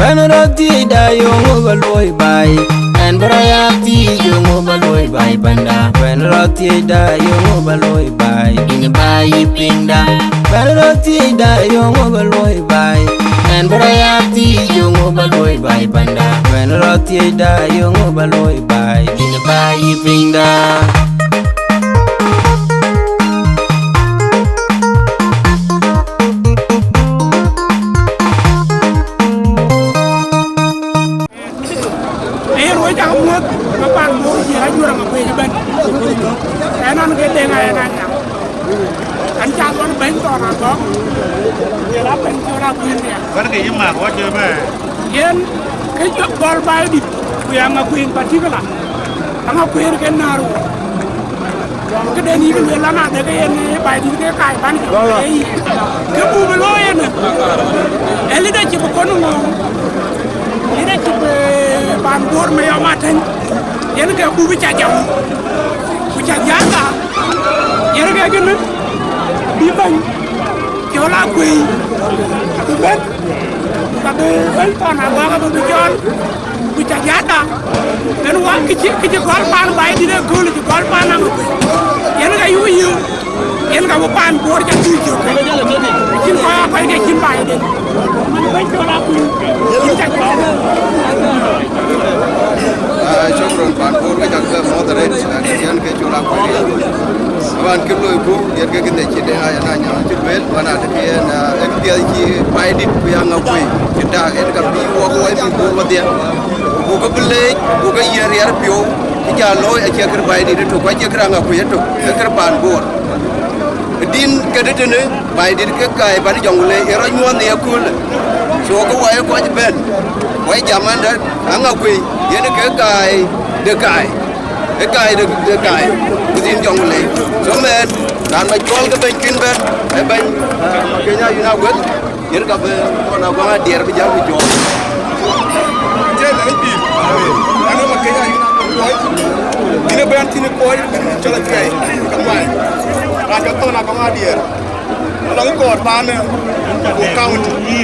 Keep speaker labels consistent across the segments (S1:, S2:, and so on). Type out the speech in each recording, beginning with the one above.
S1: Banaroti da yongo baloi bai and barayati yongo baloi bai banda Banaroti da yongo baloi bai in bai pinda Banaroti da yongo baloi bai and barayati yongo baloi bai banda Banaroti da yongo baloi bai in bai pinda
S2: Vẫn cái nhưng mà có chơi mà
S3: yên cái chỗ ball bay đi quyền mà quyền và chỉ cái là thằng quyền cái nào cái đền đi cái là nào để cái bài đi cái cài bán cái bu bên lối này em lấy đây chỉ một con ngon lấy đây chỉ bàn bột mày ở mặt thành em cái bu bị chặt chồng bị chặt giá cả em cái nữa đi bằng chỗ là quyền tu bet tapi ben na gua ka tu jual bicara jata dan uang kecil gol pan baik di gol itu gol pan ang yang ka yu yang ka pan bor ja tuju kin ko apa ini kin baik deh man ben jola ku kin cak
S4: syukron pan bor ka jak moderate dan ke jola ku awan kilo ibu dia ke kita cede aya nanya cebel mana ada ke dia ki baik yang ngakui kita ka bi wo ko ai bi ko dia ko ko bele ko ga yer pio kita loy a ke baik di to ko ke ranga ku yeto ke pan bor din ke de ne baik di ke kai ban jongle ero nyuan ne kul so ko wa ko ben wai jaman da anga ku yene ke kai de kai de kai din jongle so men dan ma jol ke ben kin ben e ben kenya ina wet yer ka be na ko ma der bi jaw jo je na bi ana ma kenya ina ko dina ben tin ko chola kai ka bai ra ka to na ko ma der la ko ban ko county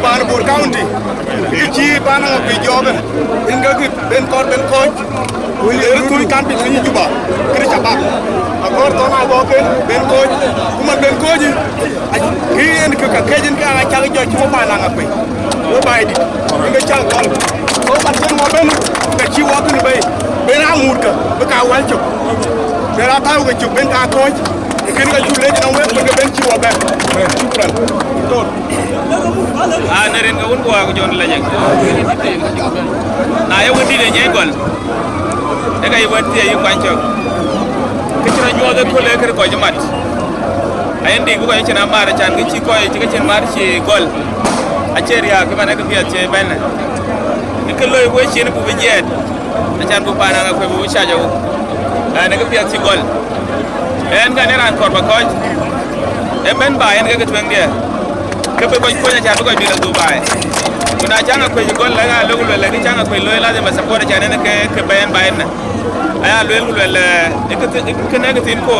S4: ban bo county ki ban na bi jobe inga ki ben ko William Tuli kan pi ni juba kri chaba agor to na boken ben ko kuma ben ko ji ki en ka kejin ka ga chang jo chuma ba na ngapi wo bai di nga chang gol ko ba ten mo ben ka chi wo kun be ben amur ka be ka wal chuk be ra taw ga chuk ben ka ko ki nga chu le na we be ben chi wo ben shukran to
S2: neren ga won ko wa ko jon la jek na yo wadi de nyay gol daga yi wati yi kwancho kicira nyoga ko le kar ko jamat ayen di ko ci na mara chan gi ci ko ci ga cin mar ci gol a ceria ko bana ko fiya ce ben ni ko loy ko ci ne bu bijet a chan bu bana ga ko bu chajo na ko fiya ci gol en ga ne ran ko ba ko e ben ba en ga twen dia ko be ko nya chan ko bi la dubai kuna changa ko gol la ga lo la ni changa ko loy la de ma sapora chan ne ke bayan bayan na aya lo la ke ne ga tin ko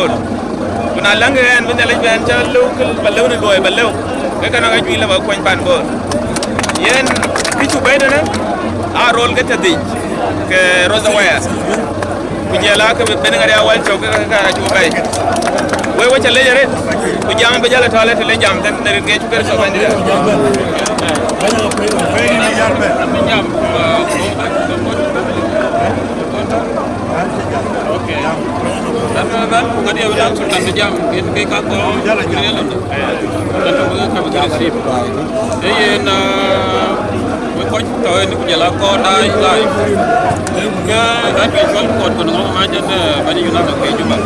S2: kuna langa en bin la ben cha lo ko ballo ne loy ballo ke kana ga bi la ba ko pan bo yen ki chu bayda na a rol ga tadi ke roza waya ku jela ka ben ga ya wal chok ka chu bay way wacha le yare ku jam be jala toilet le jam tan ne ge chu ker so bandi
S5: okay dan bukan dia bilang sultan jam ke ka ko jalan jalan dan to ka ba sip na we ko to ni ku jala ko dai lai ga dan ke jol ko ko no ma jande bani yuna ko juba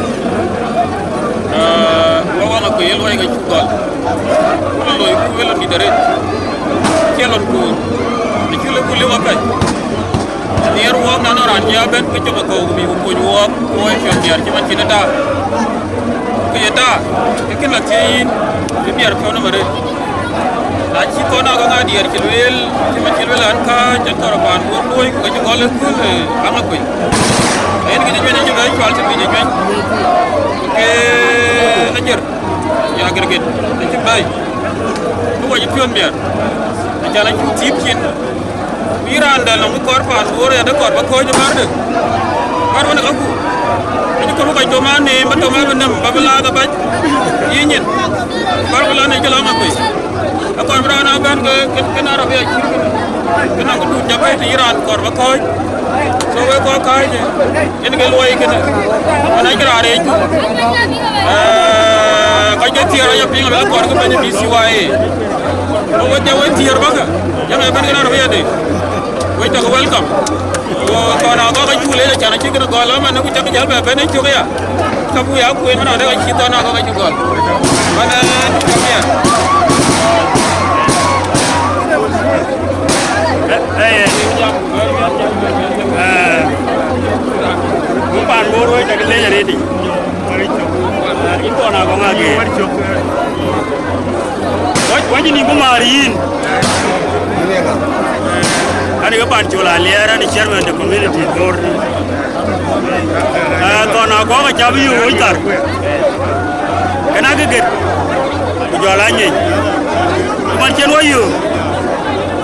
S5: wawana ko yelo ay ga ci gol loy ko welo ni dare kelon ko ni ci le ko le wakay nier wo na no ran ya ben ko ci ko mi ko wo ko ay fe biar ci man ci da ko yeda ke na ci ni biar ko no mare na ci ko na ga dier ci wel ci man ci wel an ka ci ko ban wo loy ko ci gol ko ana ko ay ni ñu ñu bay ci bi ñu ke ajar ya gerget ci bay ko waji pion biar jala chu tipkin Iran da lamu kor pan bore da kor ba ko je barde kor wona ko ni ko ko to mane ba to ma nem ba la ga ba yinyin kor la ne jala ma ko akor bra na ban ke na rabe ki ke na ko du jabe te Iran kor ba ko so we ko ka je en ge loy ke na ana jara re ka je ti ra ya ping la kor ko ba ni si wae o wo je wo ti ra ba ga ya me ban ke na rabe ya de we to welcome wo ko na ko ka chule le chana chi ke ko la ma na ku cha ja ba ne chu ya ka bu ya ku e ma na da chi to na ko ka chu gol mana ya
S6: Bukan boro itu kita jadi di. Itu anak kau lagi. Wajib ni kemarin. Ada kepan jualan liar ni chairman the community board. Kau anak kau macam ni uitar. Kenapa gitu? Jualannya. Macam wayu.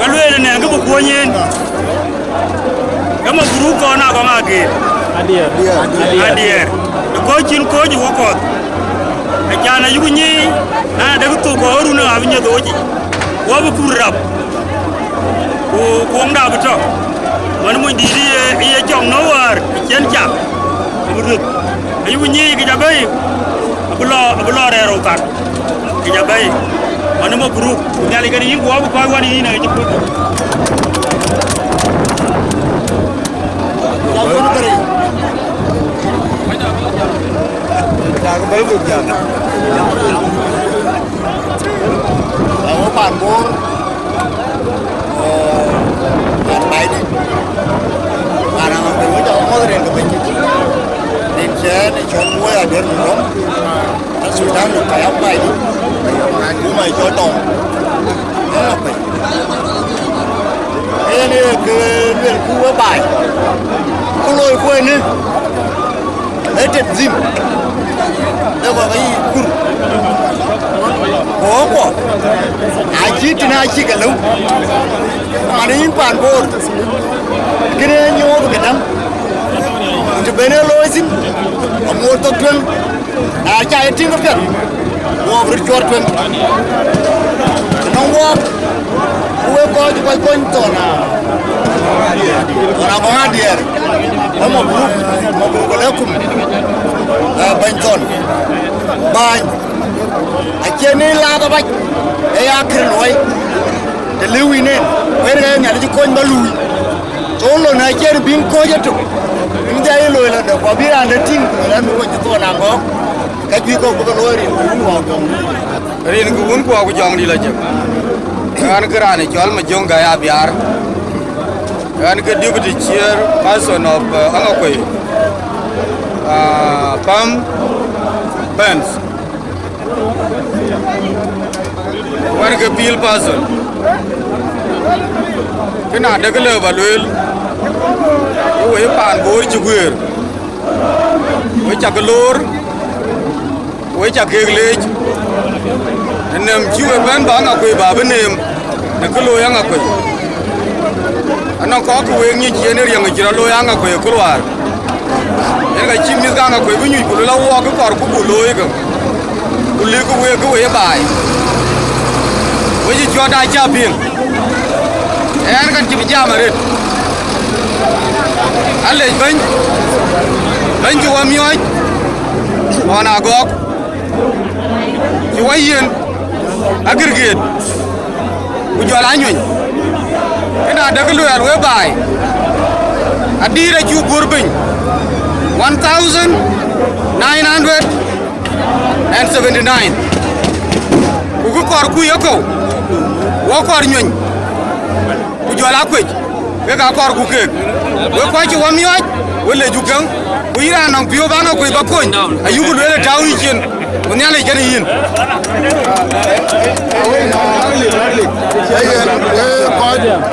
S6: Kalau ada ni aku bukunya. Kamu guru kau nak kau lagi. Adier. Kocin koji wakot. Ajana yugunyi na dagu to ko horu na abinya doji. Wabu kurap. Ko ngda beto. Man mo diri e jong no war chen chak. Burut. Yugunyi ki jabai. Abulo re ro tak. Ki jabai. Man mo guru. Nyali kan yi wabu ko wani na jiput.
S4: Baru berjalan. Lalu panbor, yang baik ni. Karena apa itu jauh modern kebencian. Dinsen, cuma ada rumah. Sudah nak kayak apa ini? Rumah jodoh. Apa? Ini ke kuah baik. Kalau kuah ni, ada zim. Đây là cái cùn có quả ai chỉ trên ai chỉ cái lông mà nó in bản bột cái này nhiều cái năm thì bên này lôi xin mua tốt hơn chạy trên cái biển mua vật chốt hơn nó mua mua coi thì coi to na có hai điểm có một group có lẽ cùng bên ton ban ở trên này là các bạn ấy akhir nói để lưu ý nên bây giờ nhà nó coi nó lùi chỗ lần này trên biến coi cho tụi những cái lùi là được vào biết là nó tin là nó có to nào có cái gì cũng có lùi thì muốn vào trong
S7: Rin kuun ku aku jong di lajak. Kan kerana jual majong gaya biar. Kan ke deputy chair person of Angakwe. Pam Benz. Kan ke pil person. Kena ada kele balul. Uwe pan bor jugur. Uwe cakelur. Uwe cakelej. Nem jiwe ban ba Angakwe ba benem. Nekelo yang Angakwe. Anak kau kuih ni jenis yang ngejar lo yang Angakwe keluar. Yang kau cimis kan Angakwe bunyi kulo la wak kau kubu lo itu. Kulo kuih bay. Wajib jual dah caping. Yang kan cipit jamarit. Alej ban jual mioi. Mana agak. Jual yen. Agregat. Jual anyun. Kena ada keluar webai. Adira ju burbin 1979. Ugu kor ku yako. Wo kor nyun. Ku jola ku. Ke ka kor ku ke. We ko chi wami wa. We le jugang. Ku ira nang pio bana ku ba kon. Ayu ku le tawi chen. Unya le jani yin.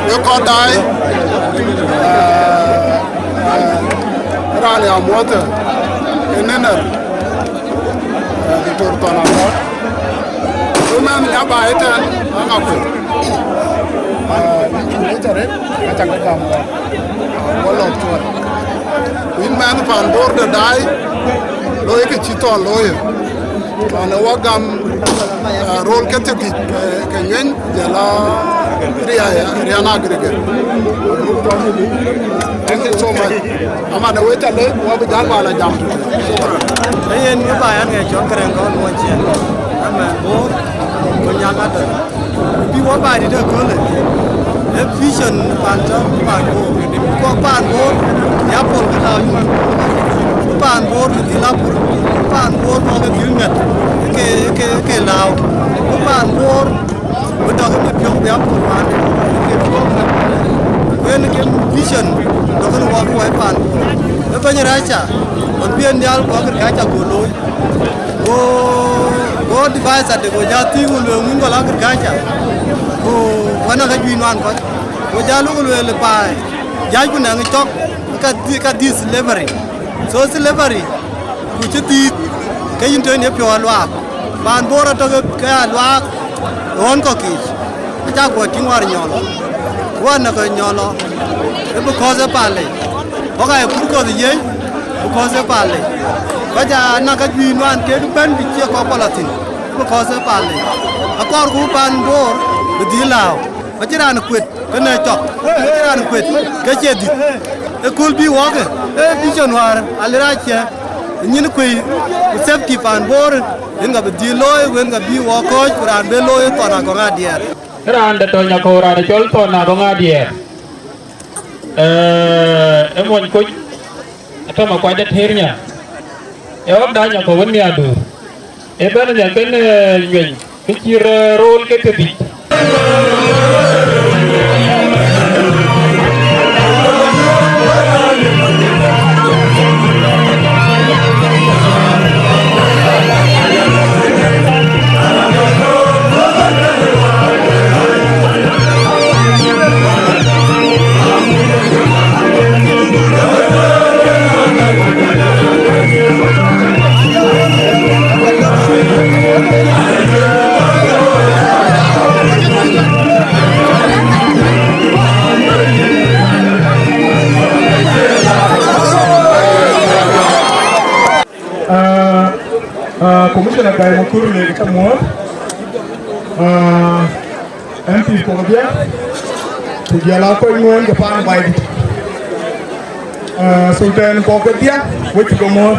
S4: Yo có đai ra này ở mua từ nên là cái tour toàn là đó. Hôm nay mình đã bài hết trơn, nó ngọc rồi.
S8: later ka chak ka mo ko lo chuột in man fan bor de dai loy ke chito loy ana wagam rol ke te ke nyen de la ria na grege thank you so much amana weta le wa ba dal wala jam
S1: ayen ni ba yan nge chon kren ko mo chen ama bo ko nyanga de bi wo ba di de ko le e vision ban ta ba ko ban bo ya por ka la yu ban bo di la por ban bo mo ga di ngat ke lao ban bo bu da ko pyo ya por ma ke ko wen ke vision do ko wa ko ai ban e ba nya ra cha on bien dial ko ka cha ko lo go device ade go ja ti ngul mun ko la ka cha ko wana ka ju nan ko go ja lu le pa ja ku na ngi tok ka di slavery so slavery ku chi ti ke yin to ne pyo lwa ban bora to ka lwa on ko ki cha go ti war nyolo wana ko nyolo e bu ko ze pale o ga ku ko ye bu ko ze pale ba ja na ka ju nan ke du ben bi che ko palatin bu ko ze pale akor ku ban bor bi di lao ba chi ran kwet ke ne chok ba chi ran kwet ke che di e kul bi wo ke e vision war alira che nyin ku safety fan bor nga bi di loy wen ga bi wo ko ran be loy to na ko ga dier
S9: ran de to nya ko ran chol to na ko ga dier e mon ko to ma kwa de ternya e ob da nya ko won ya du e ben nya ken nyen ki chir rol ke te bi
S10: Commissioner Guy Mokuru le kamo MP ko bia to gela ko ngwen ke pan bai sultan ko dia which go mo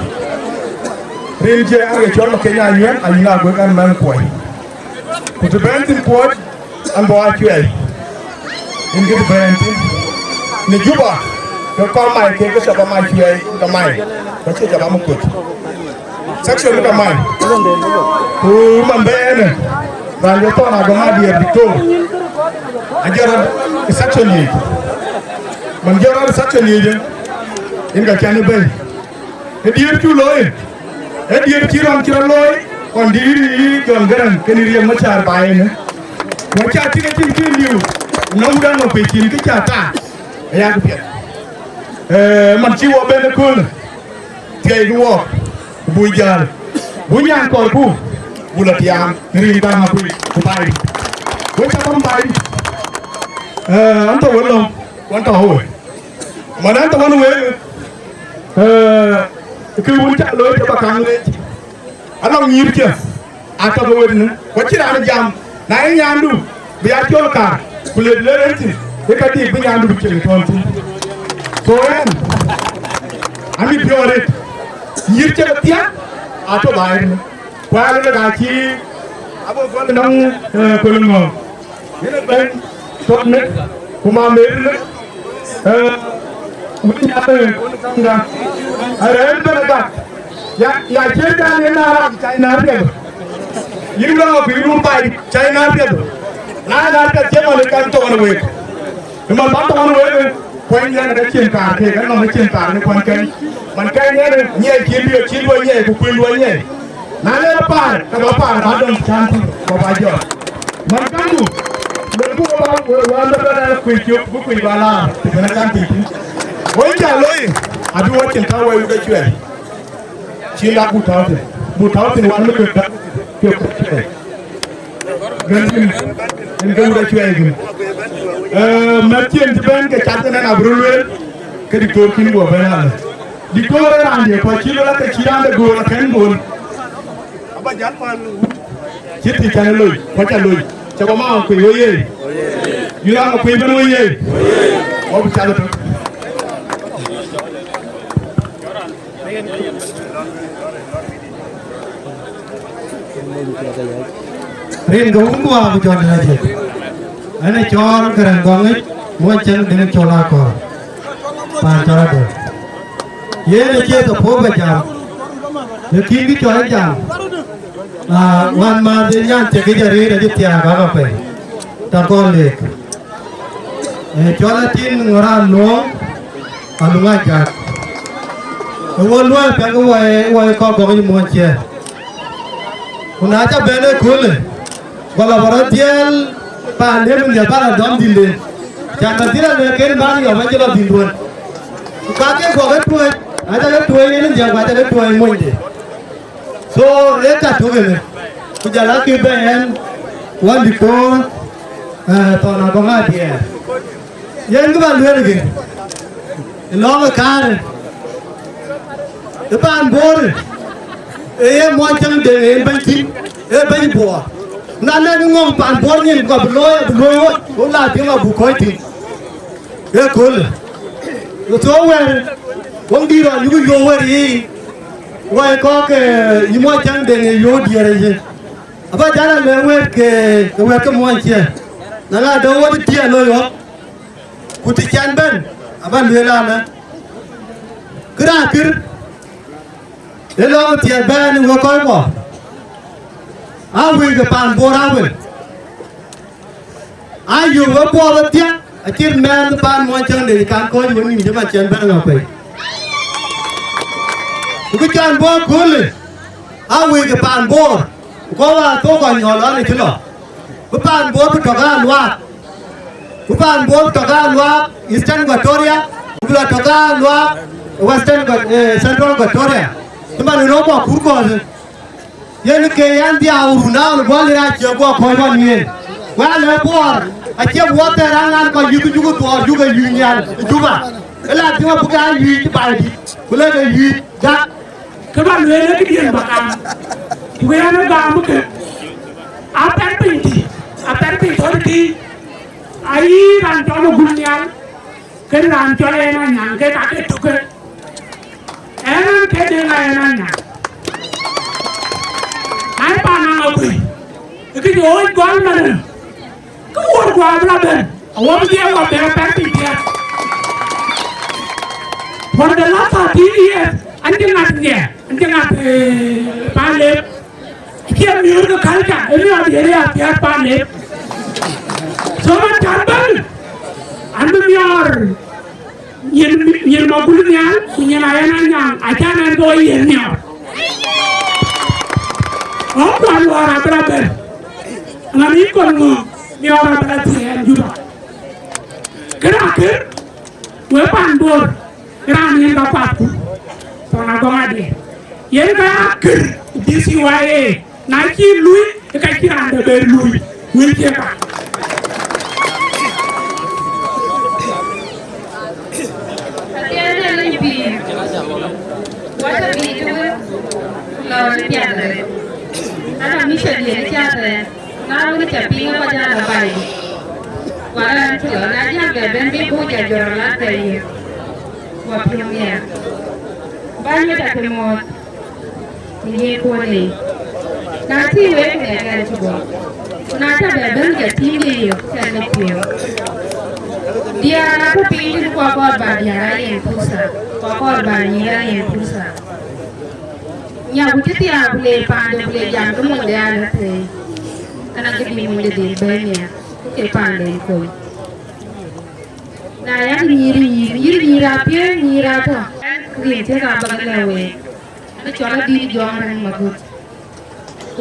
S10: rinje age chon Kenya yuen ayina go kan man ko ko to bentin ko an bo atwe in get bentin ni juba ko mai ke ko sa mai twe ko mai ko che jaba mo ko section ka mai ku mambene dan yo to na go ma di Victor ajara section ni man jara section ni je inga kani bay e di tu loy e di ti ram ti loy kon di ri jon garan keni ri ma char bay ne ko cha ti ke ti liu no da no pe ti ke cha ta ya ku man ci wo ben ko tay du wo bu jaar bu ñaan ko ku bu la tiam ri ba ma ku bay ko ta bam bay anta wala wanta ho man anta wona we ke won ta lo ta bakang le ala ngir ke ata bo wedna ko ci dara jam na ñandu bi ya jol ka ku le le renti e ka di bi ñandu ci tonti so en ami biore ngir ke tia ato bayar kwa le ga ci abo fon nang ko lu ngo ina ben tot ne kuma mer ne mutin ya be nga are ben ga ya ce da ne na ra China pe yiro bi ru bai China pe na ka ce mo le kan to ne we ma ba to ne we ko nya na ce ka ke kan no ce ka ne kon kai man kai ne nye ki bi ki lo nye ku ku lo nye na le pa ka ba don chan ko ba jo man kan du le ku ba wa na ba na ku ki ku ku ba la ti na kan ti wo ja lo yi adu wo tin ta wa yu ga chwe chi la ku ta te bu ta te wa na ku ka ke ku chwe gan in ga yu ga chwe Matien ben ke chate na brulwe ke diktor kin go benal diktor rande ko chilo la ke chirande go la ken go aba jan man chiti chane loy ko cha loy cha ko ma ko yoye yura ko ben yoye o bu chalo
S11: rin go ngwa bu jon la je ana chor karan gong ấy mua chân đến cho la cò bàn cho được ye ne che to pho ba jam ne ki ki cho jam wan ma de nyan che ki jari de tia ga ga pe ta ko le cho la tin ngora no alunga ja wo lo pe ko wa ko ko ni mo che kuna cha be ne kul wala baratiel Pandai menjaga dom dinding, jangan tidak mereka bang yang macam apa dinding. Kakek gua ketua, ada ketua ini jangan ada ketua yang muncul. So mereka tu kan, berjalan ke Ben, wan dikor, tahun apa nggak dia? Yang tu baru lagi, long kar, depan bor, macam dengan banci, banci buah. Nana ngom pan bornyin ko bloy ko la ti ma bu ko ti e kol to wer wong di ro yu yo wer yi wa ko ke yi mo chang de yo di re je aba jana le wer ke mo che na la do wo ti lo yo ku ti chan ben aba le la na kra kir e lo ti ben wo ko ko awi ke pan borawel ayu ke borawel dia akhir men pan moncang dari kan kau ni ni cuma chen bang apa bukan chen bor kul awi ke pan bor kau lah tu kau nyolong ni cilo pan bor bertokan luar pan bor bertokan luar Eastern Victoria bertokan luar Western Central Victoria cuma ni robot kurko yang ke yang dia urunal boleh aja gua kau ni, gua lepor, aja buat terangan kau juga tuar juga unian juga, kalau dia bukan unian balik, boleh ke unian, dah,
S3: kalau lu yang dia bakal, gua yang enggak mungkin, apa yang penting, air rancang unian, ke rancang enaknya, ke kakek tu ke, enak ke dia enaknya. Ai panang aku, itu jual jual mana? Kau jual berapa? Awak dia awak berapa dia? Pada lama dia, anda ngat palep, dia miur ke kalja, ini ada dia palep. Semua tambal, anda miur, yang mobilnya, punya layanannya, aja nanti yang miur. Apa luar berapa? Nami kono ni orang berarti yang juga. Kerakir, wepan bor, kerana bapakku, tanah gomade. Yang kerakir di siwaye, naiki lui, kekira anda berlui, wilkeba. Tiada lebih, wajah itu lawan tiada. Ada misal dia cakap, kalau kita pinggir baca apa ini, walau tu aja beben bibuja jualan lagi, wapilnya, banyak tak kemot, ini koni, nanti weknya kan cuba, nanti beben dia tinggi, saya piu, dia aku pinggir kokor banyak yang pusat, kokor banyak yang pusat. Yang kita boleh pandai boleh jangan kemudian nanti, karena kita boleh dibayarnya, kita pandai kau. Nah yang nyiri apa? Kerja apa lewe? Ada cara di jualan magut.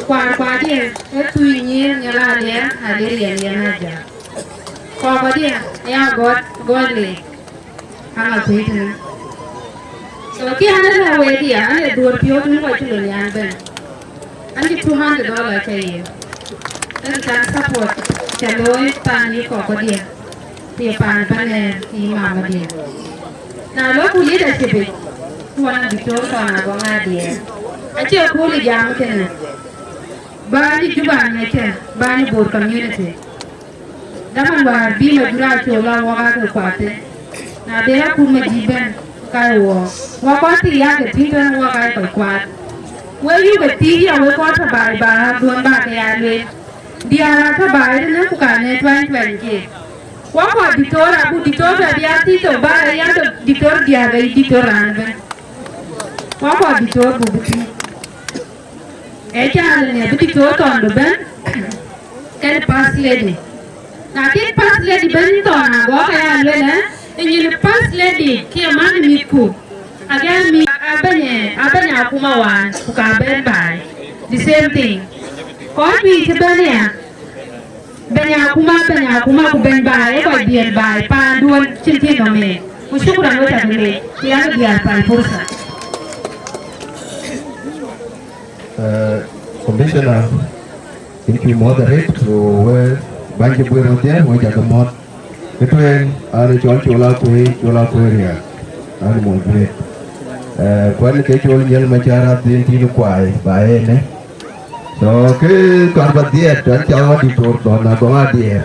S3: Kuat dia, itu nyala dia, hadir yang aja. Kau dia, ya God le, hang apa itu? So kita ada dia, ada 2 pihak ni buat jualan yang ber, ada $200 kaya, dan support, jalur tani kau dia,
S12: tia pan pane ti mama dia na lo ku lida chibi wana bitor kana gonga dia ache ku li jam kena bani juba ne ke bani bor community daman war bi ma jura chola waga ko kwate na dera ku ma jiben kai wo wa ko ti ya ke tinga wa kai ko kwat we yu ke ti ya we ko ta bai ba don ba ke ya le dia ta bai ne ku ka ne 2020 ke wa ko ditora bu ditora dia ti to ba ya to ditor dia ga ditora an wa ko ditor bu bu e cha ne bu ditor to ndo ben ke pas lady na ke pas lady ben to na go ka ya le ne ni pas lady ki man mi ku again mi abanya kuma wan ku ka ben bai the same thing ko bi ke ben ya benya kuma ku ben bai e ko bien bai pa duon chin no me ku shukran wa ta le ya ga dia pa fursa
S13: Commissioner, if you moderate to bank of there, we got the mod between the Chola Korea and Monte. When the Kachol Yel Machara didn't quite by any. So, Carbadia, that's our detour on a Gomadia.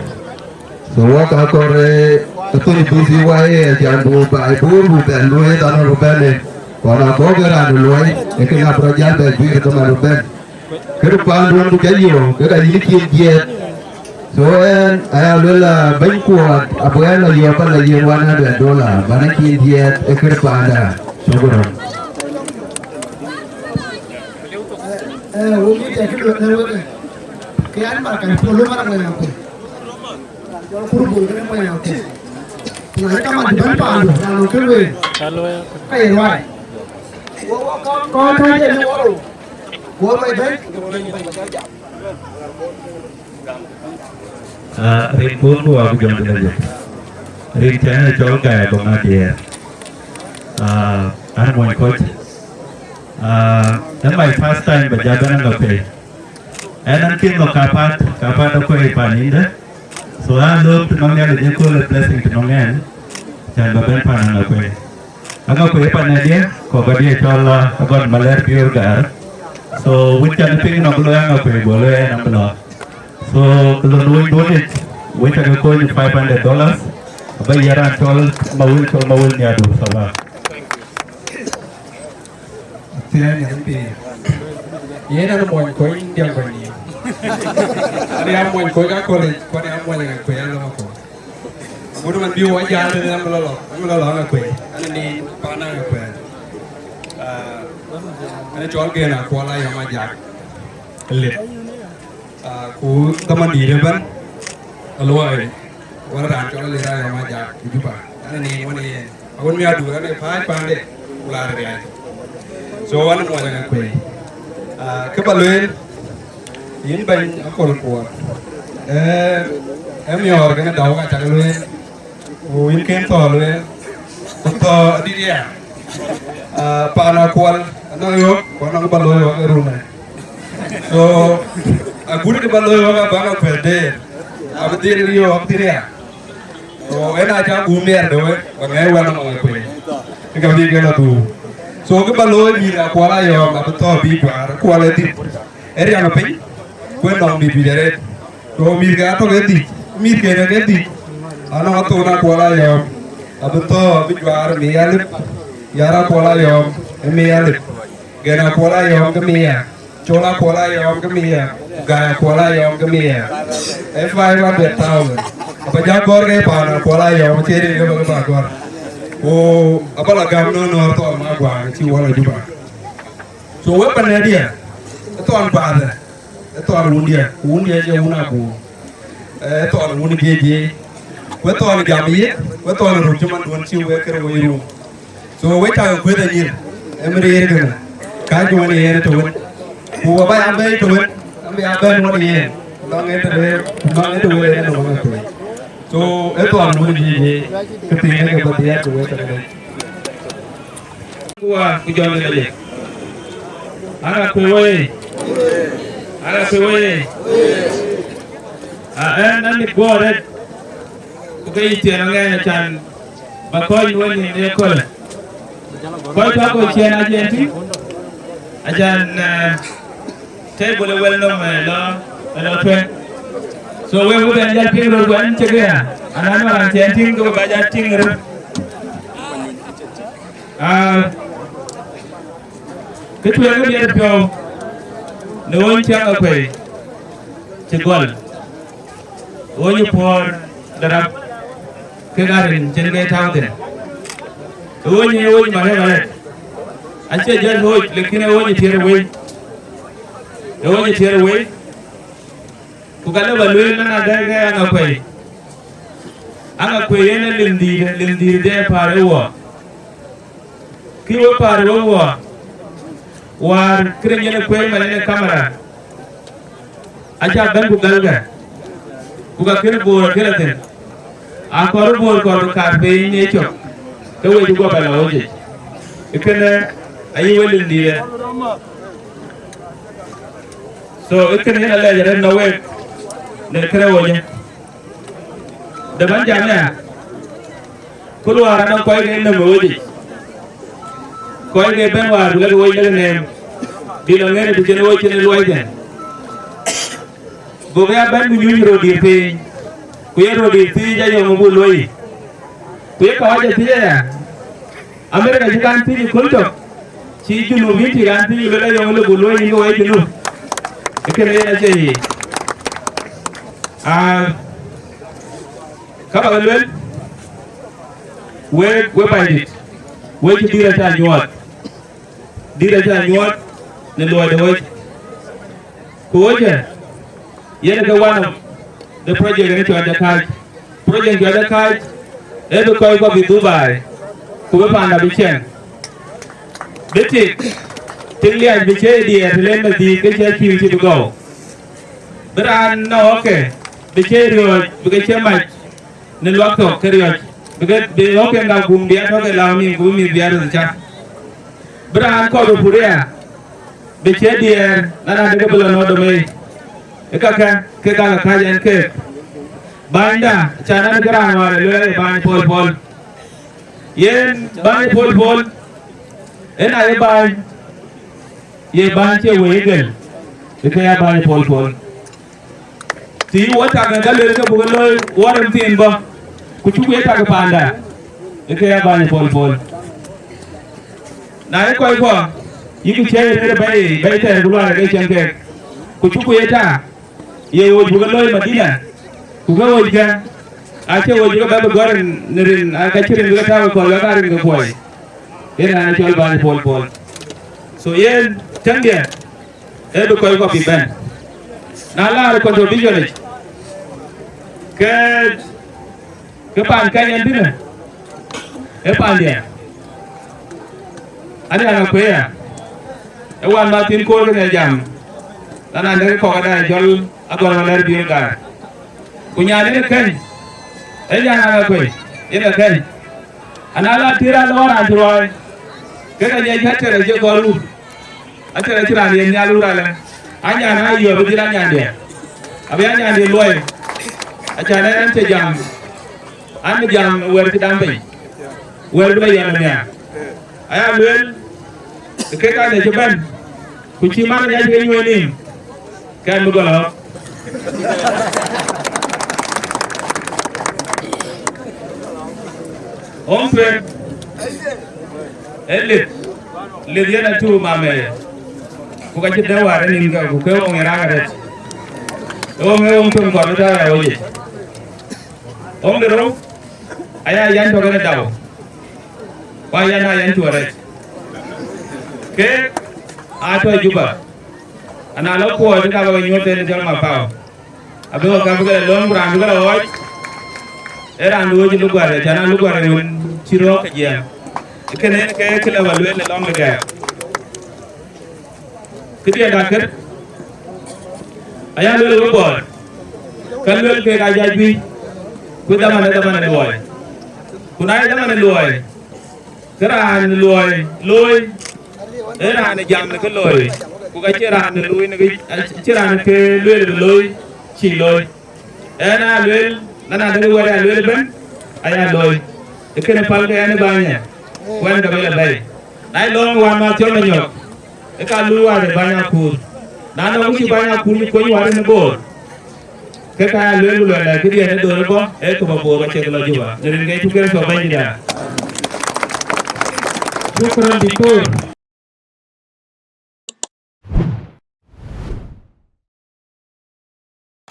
S13: So, what I call a busy way, Jandu by Buru and Louis and Rubelli. When I go around Louis, they can have a job at Rubelli. Kedepan tu kayu, kerana ini kian. So I will bank kuat, apa yang lagi apa lagi $100, mana kian kedepan dah. Syukur.
S11: Umi tak kira kian makan puluh orang yang aku. Puluh bulan yang banyak aku. Mereka mandi bantuan, lalu kerja. Kayak apa? Kau kerja di mana?
S14: Rin pun gua bukan aja. Rin channel chol kayak dong aja. Anak mau coach. Dan my first time berjaga nggak pay. Nanti lo kapat aku ipanin deh. Soalnya penongnya dia kau blessing penongnya. Jangan bapak panen nggak pay. Agak pay panen dia. Kau dia chol agon maler pure gar. So which can ping no yang apa boleh nampak. So kalau donate, which can go in $500. Bayaran mawul ni adu salah.
S15: Tiada yang lebih. Ia nak mau koin dia bani. Ada mau koin kau le, kau ada mau yang koin apa kau. Mungkin man biu aja ada yang melolo nak koin. Ada ni panah koin. Ini jual ke nak kuala yang majak, leh. Ku teman di depan, luar. Orang jual leh yang majak, itu pak. Ini ni, aku ni ada dua ni, pandai, ular dia. So, orang mau jangan kue. Kebaluin, ini banyak aku lupa. Emior kena tahu kan jangan luin. Ini kan tahu luin. Untuk dia. Pana kual nang yo kono baloy wa eruna so aguri ke baloy wa banga perde abdir yo abdiria so ena ja gumer do wa ngai wa nang ko ni ka di ke tu so ke baloy mi ra kwala yo abto bi par kwala ti eri ana pe ko nang bi bidere to mi ga to ke mi ke ne ke ti ana to na kwala yo abto bi par mi alip yara kwala yo mi alip gena kuala yom kemia, cola kuala yom kemia, gaya kuala yom kemia. F5 ada tahu. Apa jagor ke pana kuala yom ciri ke bagai bagor. Oh, apa lagam no atau ama gua si wala juga. So apa dia? Itu an pada, itu an undia je unaku. Itu an undi je. Itu an jamiye, itu an rujuman duan si weker wiru. So weca gue tanya, emri kan. Kaji wani yene tuwin, buwa bay ambe tuwin, ambe wani yene, long ente tuwin yene wani tuwin. So itu anu ni ketinggalan kebahagiaan tuwin terus. Gua kujual lagi. Anak kuwe, nanti gua ada
S9: ku kai tera ngana chan ba ko woni ne ko la ko ta ko chena jenti ajan table well no la twen so we would end up in the one together and I know I'm chanting go by that thing cái chuyện nó đi theo nếu anh chàng ở quầy chỉ gọi ôi như phò đập cái garin trên cái thao thế ôi mà thế này anh chơi dân thôi लेकिन ôi như thiệt rồi ôi như thiệt rồi kukala balwe na daga anga kwe yana lindi de parewa kiwo parewa war kire yana kwe malene kamera acha ban kugalga kuga kire bor kire ten akor bor ko ka pe ni cho to we ju go bala oje ikene ayi welindi so ikene yana la jare no we ne kare woje da ban jami'a kulwara nan koy ne mo woje koy ne ben wa du woje le ne di lo ngere du jene woje ne loyden bo ga ban mu ñu ro di pe ku yero di ti ja yo mo loyi ku ka waje ti ya america ji kan ti ko to ci ju no bi ti kan ti le yo le bu loyi ngo waje no ikene ya je kaba welwel we bayit we ci dira ta nyuat ne lo de woy ko woje yene ga wana the project ne to ada kaj e do koy ko bi Dubai ko be panda bi chen beti tinglian bi che di len di ke che ci go beran no okay de cherio bige chemai ne lokto kerio bige de oke nga gumbia to ke lawmi gumi biar cha bran ko do puria be chedier nana de belo no do me ekaka ke ka jen ke banda chana gram wale le ban pol yen ban pol ena ye ban che wegel ke ya ban pol ti wata ga galle ka buga loy waram tin ba ku ci ku ta ga panda e ka ya bani pol na e koy ko yiku che re bay ta gulwa ga chen ke ku ci ku ta ye wo buga loy madina ku ga wo ga a ce wo ga ba goren nirin a ga cirin ga ta ko ga garin ga koy ina na chol bani pol so yen tangia e do koy ko bi ben na la contribution ke pan kanyan dina e pan dia ani ana ko ya e wan martin ko ne jam dana ne ko ga jol agora ler bi ga ku nyaani ne kan e jana ko ina kan ana la tira lo ran troy ke ga nyaji hatere je ko lu atere tira ne nyalu rala anya na yo bi dira nyande abi anya de loy acha na ante jam an jam wer ti dambe wer bi ya na ya aya lel ke ka ne ban ku ci man ya ci ñu ni kan mu golo on fait elle le yana tu mame ku ka ci daware ni nga ku ko on ra ga o me on tun ko da ya oje on de ro aya yan to ga dawo wa yana yan to re ke a to juba ana lo ko da ga nyote ne jama pa abe ko ka ga lon brand ga lo era ndo ji lu gware jana lu gware won ciro ka je kene ke kala walwe le long ga kidi da ker aya lo bo kan lo ke ga jaji ku da man loy kunai da man loy kran loy era ne jam ne ko loy ku ga cira ne loy ne ga cira ne ke loy ci loy ena loy nana da wara lele ben aya loy e kene pal ga ene banya wan ga bela bay nay long wan ma chola nyok e ka lu wa de banya kur nana mu ci banya kur ni ko ni wara ne bor ke ka lelu la ke dia ne do ko e ko ba bo ba che la juba ne ngai tu kere so banya da shukran dikur